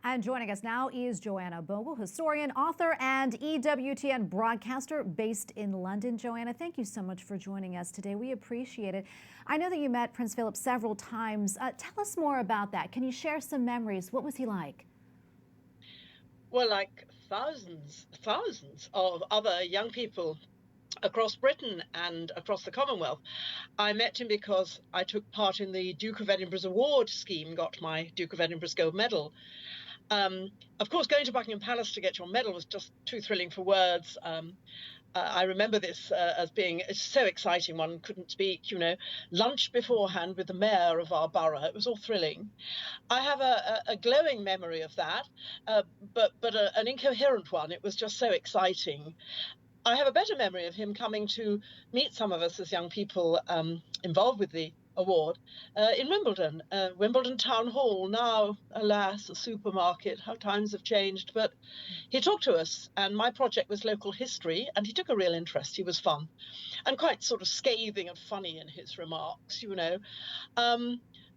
And joining us now is Joanna Bogle, historian, author, and EWTN broadcaster based in London. Joanna, thank you so much for joining us today. We appreciate it. I know that you met Prince Philip several times. Tell us more about that. Can you share some memories? What was he like? Well, like thousands of other young people across Britain and across the Commonwealth. I met him because I took part in the Duke of Edinburgh's award scheme, got my Duke of Edinburgh's gold medal. Of course, going to Buckingham Palace to get your medal was just too thrilling for words. I remember this as being so exciting, one couldn't speak, lunch beforehand with the mayor of our borough. It was all thrilling. I have a glowing memory of that, but an incoherent one. It was just so exciting. I have a better memory of him coming to meet some of us as young people involved with the award in Wimbledon, Wimbledon Town Hall, now, alas, a supermarket. How times have changed. But he talked to us, and my project was local history, and he took a real interest. He was fun and quite sort of scathing and funny in his remarks,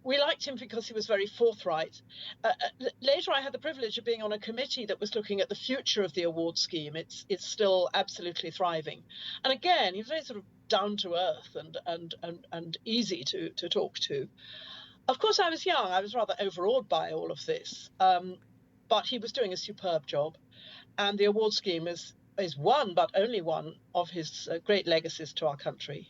We liked him because he was very forthright. Later, I had the privilege of being on a committee that was looking at the future of the award scheme. It's still absolutely thriving. And again, he was very sort of down to earth and easy to talk to. Of course, I was young. I was rather overawed by all of this. But he was doing a superb job. And the award scheme is one, but only one, of his great legacies to our country.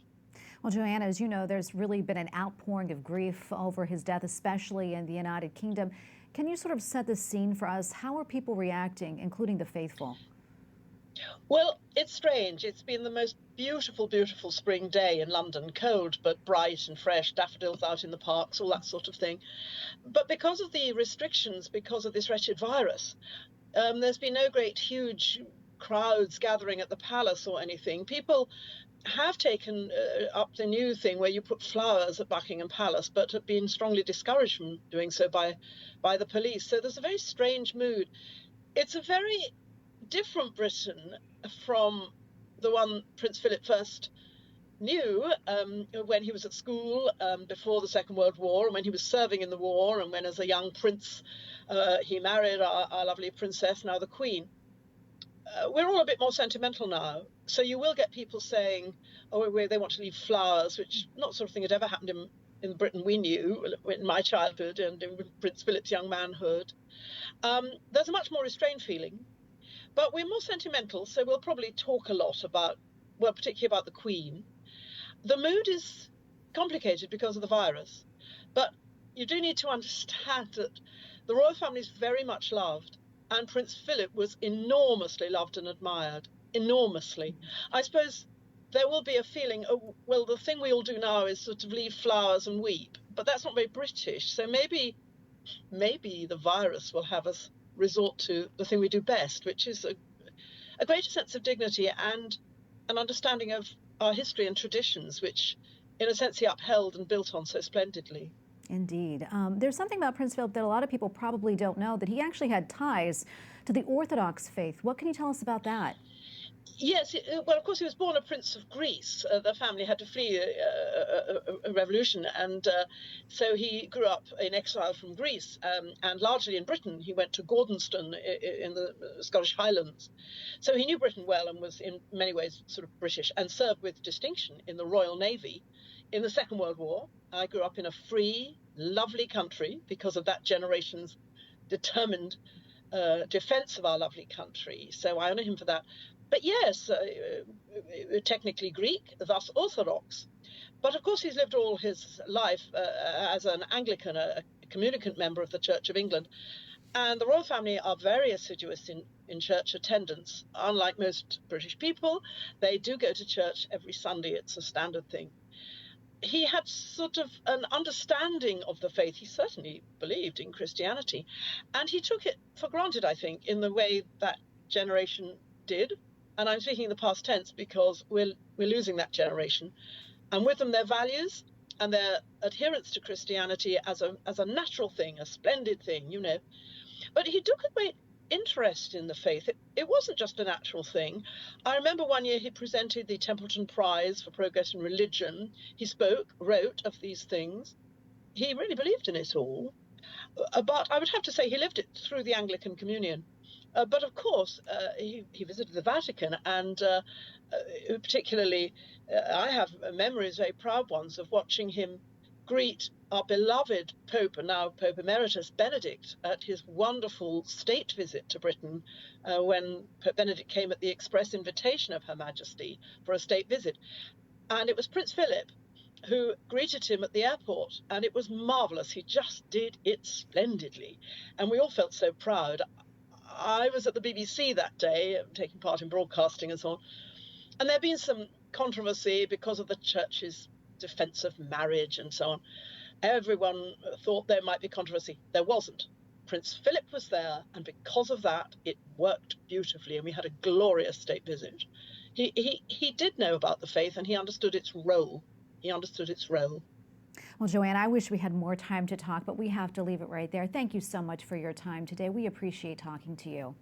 Well, Joanna, as you know, there's really been an outpouring of grief over his death, especially in the United Kingdom. Can you sort of set the scene for us? How are people reacting, including the faithful? Well, it's strange. It's been the most beautiful, beautiful spring day in London, cold but bright and fresh, daffodils out in the parks, all that sort of thing. But because of the restrictions, because of this wretched virus, there's been no great, huge crowds gathering at the palace or anything. People have taken up the new thing where you put flowers at Buckingham Palace, but have been strongly discouraged from doing so by the police. So there's a very strange mood. It's a very different Britain from the one Prince Philip first knew when he was at school before the Second World War, and when he was serving in the war, and when as a young prince he married our lovely princess, now the Queen. We're all a bit more sentimental now. So you will get people saying, oh, they want to leave flowers, which not sort of thing had ever happened in Britain we knew in my childhood and in Prince Philip's young manhood. There's a much more restrained feeling, but we're more sentimental, so we'll probably talk a lot about, well, particularly about the Queen. The mood is complicated because of the virus, but you do need to understand that the royal family is very much loved, and Prince Philip was enormously loved and admired. Enormously. I suppose there will be a feeling, oh, well, the thing we all do now is sort of leave flowers and weep, but that's not very British. So maybe the virus will have us resort to the thing we do best, which is a greater sense of dignity and an understanding of our history and traditions, which in a sense he upheld and built on so splendidly. Indeed. There's something about Prince Philip that a lot of people probably don't know, that he actually had ties to the Orthodox faith. What can you tell us about that? Yes, well, of course, he was born a prince of Greece. The family had to flee a revolution, and so he grew up in exile from Greece, and largely in Britain. He went to Gordonston in the Scottish Highlands. So he knew Britain well and was in many ways sort of British, and served with distinction in the Royal Navy in the Second World War. I grew up in a free, lovely country because of that generation's determined defense of our lovely country. So I honor him for that. But yes, technically Greek, thus Orthodox. But of course, he's lived all his life as an Anglican, a communicant member of the Church of England. And the royal family are very assiduous in church attendance. Unlike most British people, they do go to church every Sunday. It's a standard thing. He had sort of an understanding of the faith. He certainly believed in Christianity. And he took it for granted, I think, in the way that generation did. And I'm speaking in the past tense because we're losing that generation. And with them, their values and their adherence to Christianity as a natural thing, a splendid thing, But he took a great interest in the faith. It wasn't just a natural thing. I remember one year he presented the Templeton Prize for Progress in Religion. He wrote of these things. He really believed in it all. But I would have to say he lived it through the Anglican Communion. But of course, he visited the Vatican, and particularly, I have memories, very proud ones, of watching him greet our beloved Pope, and now Pope Emeritus Benedict, at his wonderful state visit to Britain, when Pope Benedict came at the express invitation of Her Majesty for a state visit. And it was Prince Philip who greeted him at the airport, and it was marvelous. He just did it splendidly, and we all felt so proud. I was at the BBC that day, taking part in broadcasting and so on, and there had been some controversy because of the church's defense of marriage and so on. Everyone thought there might be controversy. There wasn't. Prince Philip was there, and because of that, it worked beautifully, and we had a glorious state visit. He did know about the faith, and he understood its role. He understood its role. Well, Joanne, I wish we had more time to talk, but we have to leave it right there. Thank you so much for your time today. We appreciate talking to you.